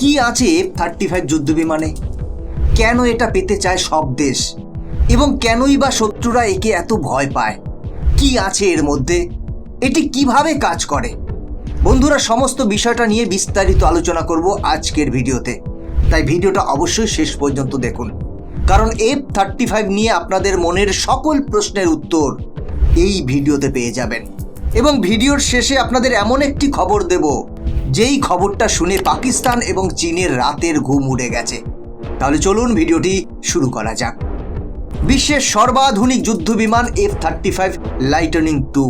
কি আছে F-35 যুদ্ধ বিমানে, কেন এটা পেতে চায় সব দেশ এবং কেনই বা শত্রুরা একে এত ভয় পায়, কি আছে এর মধ্যে, এটি কিভাবে কাজ করে। বন্ধুরা, সমস্ত বিষয়টা নিয়ে বিস্তারিত আলোচনা করব আজকের ভিডিওতে, তাই ভিডিওটা অবশ্যই শেষ পর্যন্ত দেখুন, কারণ F-35 নিয়ে আপনাদের মনের সকল প্রশ্নের উত্তর এই ভিডিওতে পেয়ে যাবেন। এবং ভিডিওর শেষে আপনাদের এমন একটি খবর দেব, যেই খবরটা শুনে পাকিস্তান এবং চীনের রাতের ঘুম উড়ে গেছে। তাহলে চলুন ভিডিওটি শুরু করা যাক। বিশ্বের সর্বাধুনিক যুদ্ধবিমান F-35 লাইটনিং II,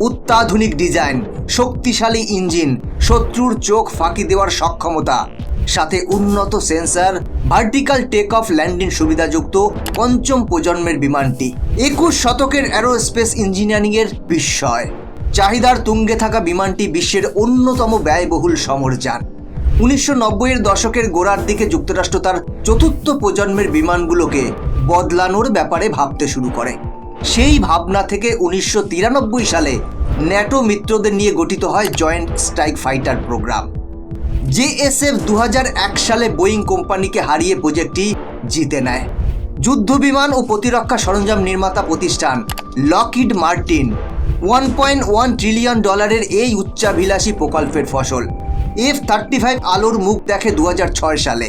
অত্যাধুনিক ডিজাইন, শক্তিশালী ইঞ্জিন, শত্রুর চোখ ফাঁকি দেওয়ার সক্ষমতা, সাথে উন্নত sensor, vertical take off landing সুবিধাযুক্ত পঞ্চম প্রজন্মের বিমানটি 21 শতকের অ্যারোস্পেস ইঞ্জিনিয়ারিংয়ের বিস্ময়। চাহিদার তুঙ্গে থাকা বিমানটি বিশ্বের অন্যতম ব্যয়বহুল সমরযান। 1990-এর দশকের গোড়ার দিকে যুক্তরাষ্ট্র তার চতুর্থ প্রজন্মের বিমানগুলোকে বদলানোর ব্যাপারে ভাবতে শুরু করে। সেই ভাবনা থেকে 1993 সালে ন্যাটো মিত্রদের নিয়ে গঠিত হয় joint strike fighter programme. JSF 2001 সালে বোয়িং কোম্পানিকে হারিয়ে প্রজেক্টটি জিতে নেয়। যুদ্ধবিমান ও প্রতিরক্ষা সরঞ্জাম নির্মাতা প্রতিষ্ঠান লকহিড মার্টিন $1.1 ট্রিলিয়ন এই উচ্চাভিলাষী প্রকল্পের ফসল। F-35 আলোর মুখ দেখে 2006 সালে।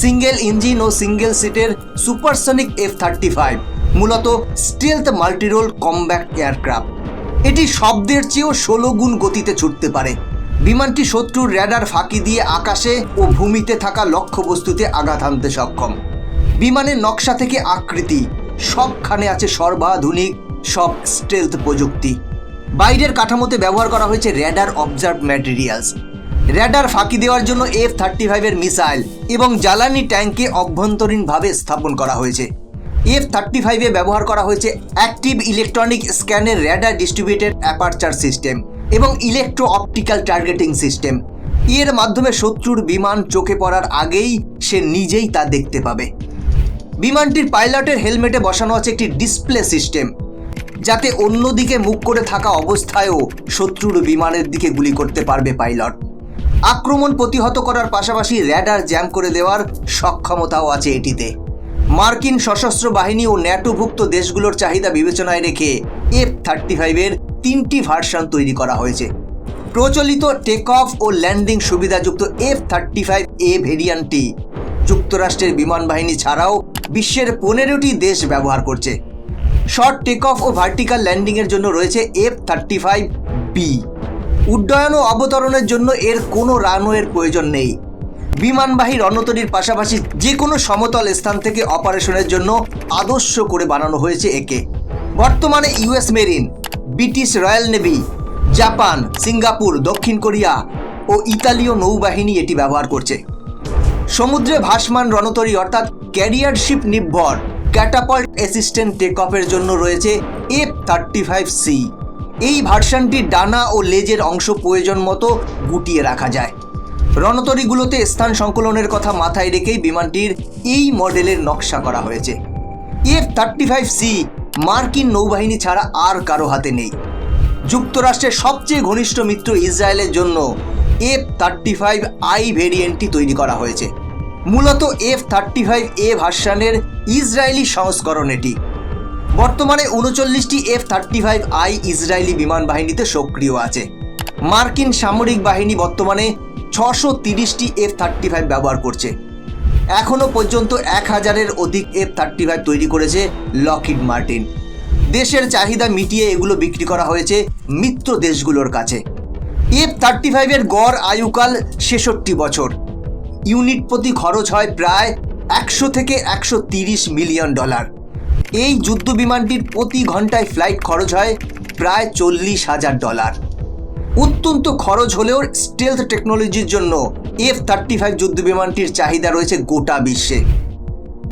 সিঙ্গেল ইঞ্জিন ও সিঙ্গেল সিটের সুপারসনিক F-35 মূলত স্টেলথ মাল্টিরোল কমব্যাট এয়ারক্রাফট। এটি শব্দের চেয়েও 16 গুণ গতিতে ছুটতে পারে। বিমানটি শত্রুর র্যাডার ফাঁকি দিয়ে আকাশে ও ভূমিতে থাকা লক্ষ্যবস্তুতে আঘাত হানতে সক্ষম। বিমানের নকশা থেকে আকৃতি সবখানে আছে সর্বাধুনিক সব স্টেলথ প্রযুক্তি। বাইরের কাঠামোতে ব্যবহার করা হয়েছে র্যাডার অবজার্ভ ম্যাটেরিয়ালস। র্যাডার ফাঁকি দেওয়ার জন্য F-35 মিসাইল এবং জ্বালানি ট্যাঙ্কে অভ্যন্তরীণভাবে স্থাপন করা হয়েছে। F-35 ব্যবহার করা হয়েছে অ্যাক্টিভ ইলেকট্রনিক স্ক্যানের র্যাডার ডিস্ট্রিবিউটেড অ্যাপারচার সিস্টেম এবং ইলেকট্রো অপটিক্যাল টার্গেটিং সিস্টেম। এর মাধ্যমে শত্রুর বিমান চোখে পড়ার আগেই সে নিজেই তা দেখতে পাবে। বিমানটির পাইলটের হেলমেটে বসানো আছে একটি ডিসপ্লে সিস্টেম, যাতে অন্যদিকে মুখ করে থাকা অবস্থায়ও শত্রুর বিমানের দিকে গুলি করতে পারবে পাইলট। আক্রমণ প্রতিহত করার পাশাপাশি র্যাডার জ্যাম করে দেওয়ার সক্ষমতাও আছে এটিতে। মার্কিন সশস্ত্র বাহিনী ও ন্যাটোভুক্ত দেশগুলোর চাহিদা বিবেচনায় রেখে F-35 3টি ভার্সন তৈরি করা হয়েছে। প্রচলিত টেক অফ ও ল্যান্ডিং সুবিধাযুক্ত F-35A ভেরিয়েন্টটি যুক্তরাষ্ট্রের বিমান বাহিনী ছাড়াও বিশ্বের 15টি দেশ ব্যবহার করছে। শর্ট টেক অফ ও ভার্টিক্যাল ল্যান্ডিংয়ের জন্য রয়েছে F-35B। উড্ডয়ন ও অবতরণের জন্য এর কোনো রানওয়ের প্রয়োজন নেই। বিমানবাহী রণতরীর পাশাপাশি যে কোনো সমতল স্থান থেকে অপারেশনের জন্য আদর্শ করে বানানো হয়েছে একে। বর্তমানে US marine, British royal navy, Japan, Singapore, দক্ষিণ কোরিয়া ও ইতালীয় নৌবাহিনী এটি ব্যবহার করছে। সমুদ্রে ভাসমান রণতরী অর্থাৎ ক্যারিয়ার শিপ নির্ভর ক্যাটাপাল্ট অ্যাসিস্ট্যান্ট টেক অফের জন্য রয়েছে F-35C। এই ভার্সনটির ডানা ও লেজের অংশ প্রয়োজন মতো গুটিয়ে রাখা যায়। রণতরীগুলোতে স্থান সংকলনের কথা মাথায় রেখেই বিমানটির এই মডেলের নকশা করা হয়েছে। F-35C মার্কিন নৌবাহিনী ছাড়া আর কারো হাতে নেই। যুক্তরাষ্ট্রের সবচেয়ে ঘনিষ্ঠ মিত্র ইসরায়েলের জন্য F-35I ভেরিয়েন্টটি তৈরি করা হয়েছে। মূলত F-35A ভার্সনের ইসরায়েলি সংস্করণ এটি। বর্তমানে 39টি F-35I ইসরায়েলি বিমান বাহিনীতে সক্রিয় আছে। মার্কিন সামরিক বাহিনী বর্তমানে 630টি F-35 ব্যবহার করছে। এখনও পর্যন্ত 1000-এর অধিক F-35 তৈরি করেছে লকহিড মার্টিন। দেশের চাহিদা মিটিয়ে এগুলো বিক্রি করা হয়েছে মিত্র দেশগুলোর কাছে। F-35 গড় আয়ুকাল 66 বছর। ইউনিট প্রতি খরচ হয় প্রায় $100 থেকে $130 মিলিয়ন। এই যুদ্ধ বিমানটির প্রতি ঘন্টায় ফ্লাইট খরচ হয় প্রায় $40,000। অত্যন্ত খরচ হলেও স্টেলথ টেকনোলজির জন্য F-35 যুদ্ধ বিমানটির চাহিদা রয়েছে গোটা বিশ্বে।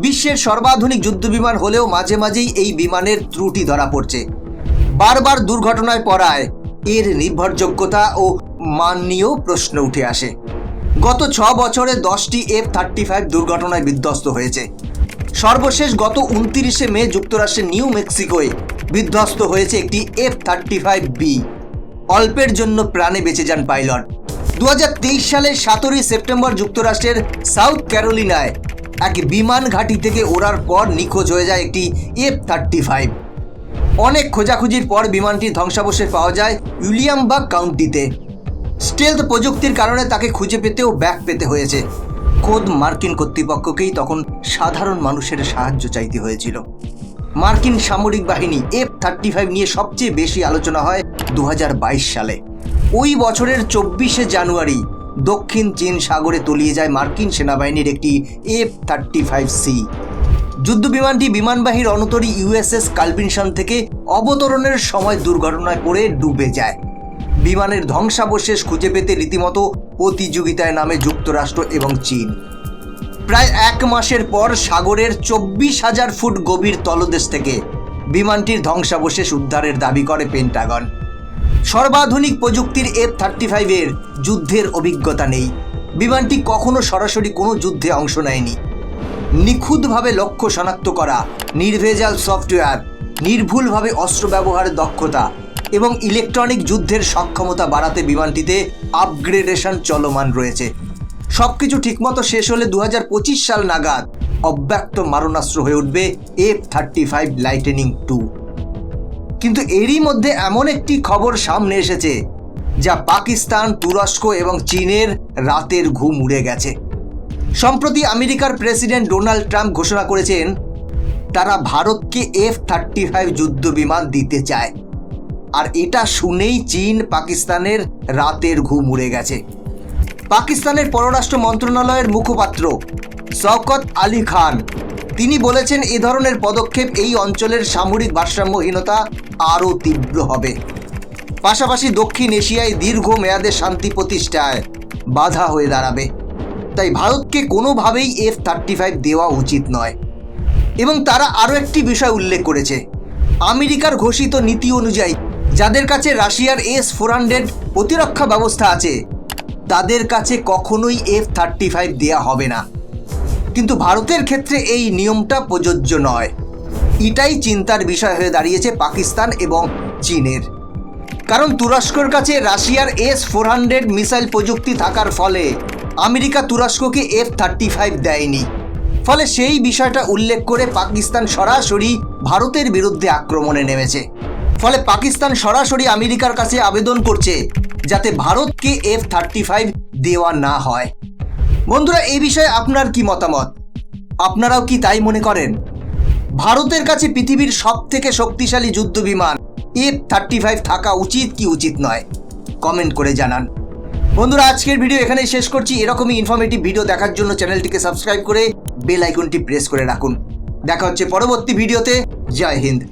বিশ্বের সর্বাধুনিক যুদ্ধ বিমান হলেও মাঝে মাঝেই এই বিমানের ত্রুটি ধরা পড়ছে। বারবার দুর্ঘটনায় পড়ায় এর নির্ভরযোগ্যতা ও মান নিয়েও প্রশ্ন উঠে আসে। গত 6 বছরে 10টি F-35 দুর্ঘটনায় বিধ্বস্ত হয়েছে। সর্বশেষ গত 29শে মে যুক্তরাষ্ট্রের নিউ মেক্সিকোয় বিধ্বস্ত হয়েছে একটি F-35B। অল্পের জন্য প্রাণে বেঁচে যান পাইলট। 2023 সালের 17 সেপ্টেম্বর যুক্তরাষ্ট্রের সাউথ ক্যারোলিনায় এক বিমান ঘাঁটি থেকে ওড়ার পর নিখোঁজ হয়ে যায় একটি F-35। অনেক খোঁজাখুঁজির পর বিমানটির ধ্বংসাবশেষ পাওয়া যায় উইলিয়ামবার্গ কাউন্টিতে। স্টেলথ প্রযুক্তির কারণে তাকে খুঁজে পেতেও ব্যাক পেতে হয়েছে। খোদ মার্কিন কর্তৃপক্ষকেই তখন সাধারণ মানুষের সাহায্য চাইতে হয়েছিল। মার্কিন সামরিক বাহিনী F-35 নিয়ে সবচেয়ে বেশি আলোচনা হয় 2022 সালে। ওই বছরের 24শে জানুয়ারি দক্ষিণ চীন সাগরে তলিয়ে যায় মার্কিন সেনাবাহিনীর একটি F-35C। যুদ্ধবিমানটি বিমানবাহী রণতরী USS কালভিনসন থেকে অবতরণের সময় দুর্ঘটনায় পড়ে ডুবে যায়। বিমানের ধ্বংসাবশেষ খুঁজে পেতে রীতিমতো প্রতিযোগিতায় নামে যুক্তরাষ্ট্র এবং চীন। প্রায় 1 মাসের পর সাগরের 24,000 ফুট গভীর তলদেশ থেকে বিমানটির ধ্বংসাবশেষ উদ্ধারের দাবি করে পেন্টাগন। সর্বাধুনিক প্রযুক্তির F-35 এর যুদ্ধের অভিজ্ঞতা নেই। বিমানটি কখনো সরাসরি কোনো যুদ্ধে অংশ নেয়নি। নিখুঁতভাবে লক্ষ্য শনাক্ত করা, নির্ভেজাল সফটওয়্যার, নির্ভুলভাবে অস্ত্র ব্যবহারের দক্ষতা এবং ইলেকট্রনিক যুদ্ধের সক্ষমতা বাড়াতে বিমানটিতে আপগ্রেডেশন চলমান রয়েছে। সবকিছু ঠিকমতো শেষ হলে 2025 সাল নাগাদ অব্যক্ত মারণাস্ত্র হয়ে উঠবে F-35 লাইটেনিং II। কিন্তু এরই মধ্যে এমন একটি খবর সামনে এসেছে যা পাকিস্তান, তুরস্ক এবং চীনের রাতের ঘুম উড়ে গেছে। সম্প্রতি আমেরিকার প্রেসিডেন্ট ডোনাল্ড ট্রাম্প ঘোষণা করেছেন তারা ভারতকে F-35 যুদ্ধ বিমান দিতে চায়। আর এটা শুনেই চীন, পাকিস্তানের রাতের ঘুম উড়ে গেছে। পাকিস্তানের পররাষ্ট্র মন্ত্রণালয়ের মুখপাত্র শওকত আলী খান তিনি বলেছেন এ ধরনের পদক্ষেপ এই অঞ্চলের সামরিক ভারসাম্যহীনতা আরও তীব্র হবে। পাশাপাশি দক্ষিণ এশিয়ায় দীর্ঘ মেয়াদে শান্তি প্রতিষ্ঠায় বাধা হয়ে দাঁড়াবে। তাই ভারতকে কোনোভাবেই F-35 দেওয়া উচিত নয়। এবং তারা আরও একটি বিষয় উল্লেখ করেছে, আমেরিকার ঘোষিত নীতি অনুযায়ী যাদের কাছে রাশিয়ার S-400 প্রতিরক্ষা ব্যবস্থা আছে তাদের কাছে কখনোই F-35 দেয়া হবে না। কিন্তু ভারতের ক্ষেত্রে এই নিয়মটা প্রযোজ্য নয়। এটাই চিন্তার বিষয় হয়ে দাঁড়িয়েছে পাকিস্তান এবং চীনের। কারণ তুরস্কের কাছে রাশিয়ার S-400 মিসাইল প্রযুক্তি থাকার ফলে আমেরিকা তুরস্ককে F-35 দেয়নি। ফলে সেই বিষয়টা উল্লেখ করে পাকিস্তান সরাসরি ভারতের বিরুদ্ধে আক্রমণে নেমেছে। ফলে পাকিস্তান সরাসরি আমেরিকার কাছে আবেদন করছে যাতে ভারতকে F-35 দেওয়া না হয়। বন্ধুরা, এই বিষয়ে আপনার কি মতামত? আপনারাও কি তাই মনে করেন? ভারতের কাছে পৃথিবীর সবথেকে শক্তিশালী যুদ্ধ বিমান F-35 থাকা উচিত কি উচিত নয়? কমেন্ট করে জানান। বন্ধুরা, আজকের ভিডিও এখানেই শেষ করছি। এরকমই ইনফরমেটিভ ভিডিও দেখার জন্য চ্যানেলটিকে সাবস্ক্রাইব করে বেল আইকনটি প্রেস করে রাখুন। দেখা হচ্ছে পরবর্তী ভিডিওতে। জয় হিন্দ।